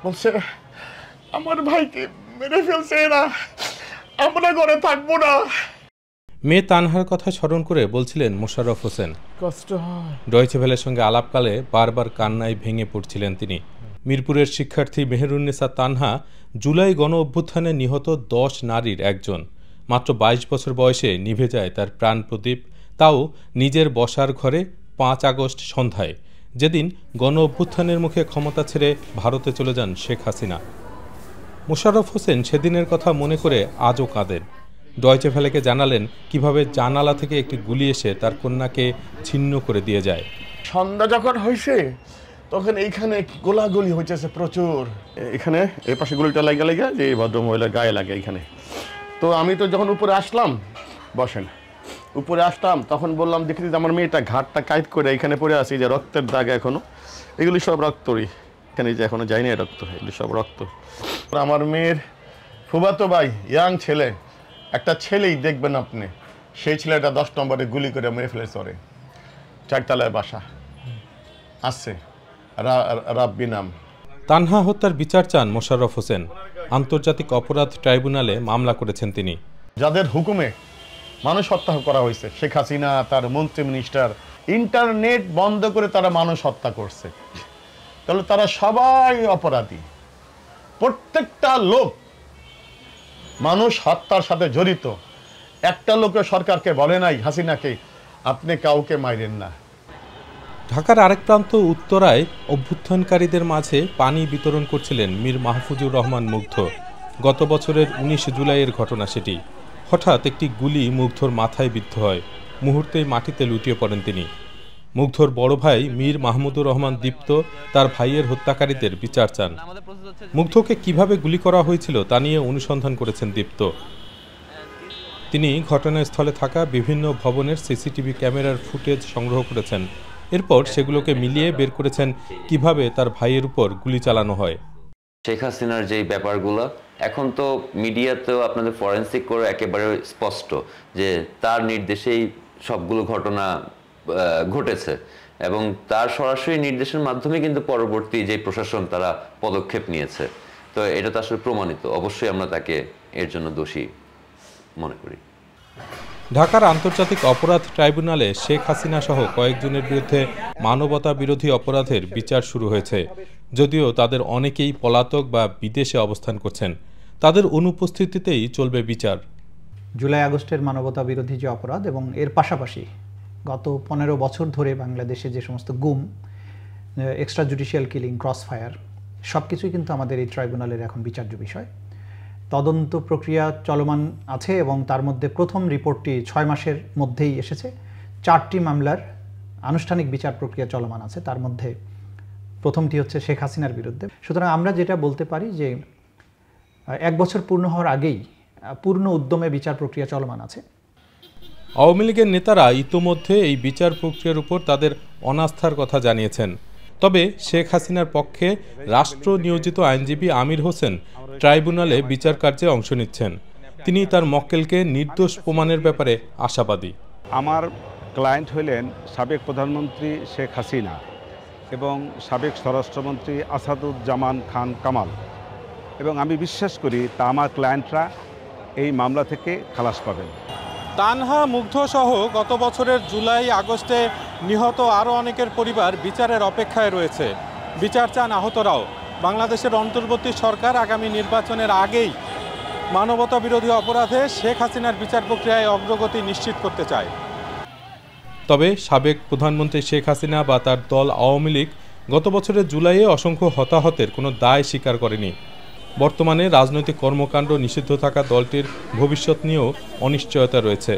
বলছে আমার ভাইকে মেরে ফেলছে এরা, আমরা ঘরে থাকবো না। মেয়ে তানহার কথা স্মরণ করে বলছিলেন মোশাররফ হোসেন। কষ্ট হয়। ডয়েচে ভেলের সঙ্গে আলাপকালে বারবার কান্নায় ভেঙে পড়ছিলেন তিনি। মিরপুরের শিক্ষার্থী মেহেরুন্নেসা তানহা জুলাই গণ অভ্যুত্থানে নিহত 10 নারীর একজন। মাত্র 22 বছর বয়সে নিভে যায় তার প্রাণ প্রদীপ, তাও নিজের বসার ঘরে 5 আগস্ট সন্ধ্যায়, যেদিন গণ অভ্যুত্থানের মুখে ক্ষমতা ছেড়ে ভারতে চলে যান শেখ হাসিনা। মোশাররফ হোসেন সেদিনের কথা মনে করে আজও কাঁদেন। ডয়েচে ভেলেকে জানালেন কিভাবে জানালা থেকে একটি গুলি এসে তার কন্যাকে ছিন্ন করে দিয়ে যায়। সন্ধ্যা যখন হয়েছে তখন এইখানে গোলাগুলি হইতেছে প্রচুর। এখানে এই পাশে গুলিটা লাগা লাগা যে ভদ্রমহিলার গায়ে লাগে এখানে। তো আমি তো যখন উপরে আসলাম, বসেন, উপরে আসলাম তখন বললাম দেখি আমার মেয়েটা ঘাটটা কাইট করে এখানে পড়ে আছে, যে রক্তের দাগ এখনো, এগুলি সব রক্তরই, এখানে যে এখনো যায়নি রক্ত, এগুলি সব রক্ত। আমার মেয়ের ফুফাতো ভাই ইয়াং ছেলে, একটা ছেলেই দেখবেন আপনি, সেই ছেলেটা 10 নম্বরে গুলি করে মেরে ফেলেছে, ওরে 4 তলায় বাসা আসছে, রাব্বি নাম। তানহা হত্যার বিচার চান মোশাররফ হোসেন। আন্তর্জাতিক অপরাধ ট্রাইব্যুনালে মামলা করেছেন তিনি। যাদের হুকুমে মানুষ হত্যা করা হয়েছে, শেখ হাসিনা, তার মন্ত্রী মিনিস্টার, ইন্টারনেট বন্ধ করে তারা মানুষ হত্যা করছে, তাহলে তারা সবাই অপরাধী। প্রত্যেকটা লোক মানুষ হত্যার সাথে জড়িত। একটা লোকের সরকারকে বলে নাই হাসিনাকে আপনি কাউকে মাইরেন না। ঢাকার আরেক প্রান্ত উত্তরায় অভ্যুত্থানকারীদের মাঝে পানি বিতরণ করছিলেন মীর মাহফুজুর রহমান মুগ্ধ। গত বছরের 19 জুলাইয়ের ঘটনা সেটি। হঠাৎ একটি গুলি মুগ্ধর মাথায় বিদ্ধ হয়, মুহূর্তেই মাটিতে লুটিয়ে পড়েন তিনি। মুগ্ধর বড় ভাই মীর মাহমুদুর রহমান দীপ্ত তার ভাইয়ের হত্যাকারীদের বিচার চান। মুগ্ধকে কিভাবে গুলি করা হয়েছিল তা নিয়ে অনুসন্ধান করেছেন দীপ্ত। তিনি ঘটনাস্থলে থাকা বিভিন্ন ভবনের সিসিটিভি ক্যামেরার ফুটেজ সংগ্রহ করেছেন। এরপর সেগুলোকে মিলিয়ে বের করেছেন কিভাবে তার ভাইয়ের উপর গুলি চালানো হয়। শেখ হাসিনার যেই ব্যাপারগুলো এখন তো মিডিয়াতেও আপনাদের ফরেন্সিক করে একেবারে স্পষ্ট যে তার নির্দেশেই সবগুলো ঘটনা ঘটেছে, এবং তার সরাসরি নির্দেশের মাধ্যমে কিন্তু পরবর্তী যে প্রশাসন তারা পদক্ষেপ নিয়েছে। তো এটা তো আসলে প্রমাণিত, অবশ্যই আমরা তাকে এর জন্য দোষী মনে করি। ঢাকার আন্তর্জাতিক অপরাধ ট্রাইব্যুনালে শেখ হাসিনা সহ কয়েকজনের বিরুদ্ধে মানবতা বিরোধী অপরাধের বিচার শুরু হয়েছে। যদিও তাদের অনেকেই পলাতক বা বিদেশে অবস্থান করছেন, তাদের অনুপস্থিতিতেই চলবে বিচার। জুলাই আগস্টের মানবতা বিরোধী যে অপরাধ এবং এর পাশাপাশি গত 15 বছর ধরে বাংলাদেশে যে সমস্ত গুম, extra judicial killing, cross fire, সব কিছুই কিন্তু আমাদের এই ট্রাইব্যুনালের এখন বিচার্য বিষয়। তদন্ত প্রক্রিয়া চলমান আছে এবং তার মধ্যে প্রথম রিপোর্টটি 6 মাসের মধ্যেই এসেছে। 4টি মামলার আনুষ্ঠানিক বিচার প্রক্রিয়া চলমান আছে, তার মধ্যে প্রথমটি হচ্ছে শেখ হাসিনার বিরুদ্ধে। সুতরাং আমরা যেটা বলতে পারি যে 1 বছর পূর্ণ হওয়ার আগেই পূর্ণ উদ্যমে বিচার প্রক্রিয়া চলমান আছে। আওয়ামী লীগের নেতারা ইতোমধ্যে এই বিচার প্রক্রিয়ার উপর তাদের অনাস্থার কথা জানিয়েছেন। তবে শেখ হাসিনার পক্ষে রাষ্ট্র নিয়োজিত আইনজীবী আমির হোসেন ট্রাইব্যুনালে বিচার কার্যে অংশ নিচ্ছেন। তিনি তার মক্কেলকে নির্দোষ প্রমাণের ব্যাপারে আশাবাদী। আমার ক্লায়েন্ট হলেন সাবেক প্রধানমন্ত্রী শেখ হাসিনা এবং সাবেক স্বরাষ্ট্রমন্ত্রী আসাদুজ্জামান খান কামাল, এবং আমি বিশ্বাস করি তা আমার ক্লায়েন্টরা এই মামলা থেকে খালাস পাবেন। তানহা, মুগ্ধ সহ গত বছরের জুলাই আগস্টে নিহত আরও অনেকের পরিবার বিচারের অপেক্ষায় রয়েছে। বিচার চান আহতরাও। বাংলাদেশের অন্তর্বর্তী সরকার আগামী নির্বাচনের আগেই মানবতা বিরোধী অপরাধে শেখ হাসিনার বিচার প্রক্রিয়ায় অগ্রগতি নিশ্চিত করতে চায়। তবে সাবেক প্রধানমন্ত্রী শেখ হাসিনা বা তার দল আওয়ামী লীগ গত বছরের জুলাইয়ে অসংখ্য হতাহতের কোনো দায় স্বীকার করেনি। বর্তমানে রাজনৈতিক কর্মকাণ্ড নিষিদ্ধ থাকা দলটির ভবিষ্যৎ নিয়েও অনিশ্চয়তা রয়েছে।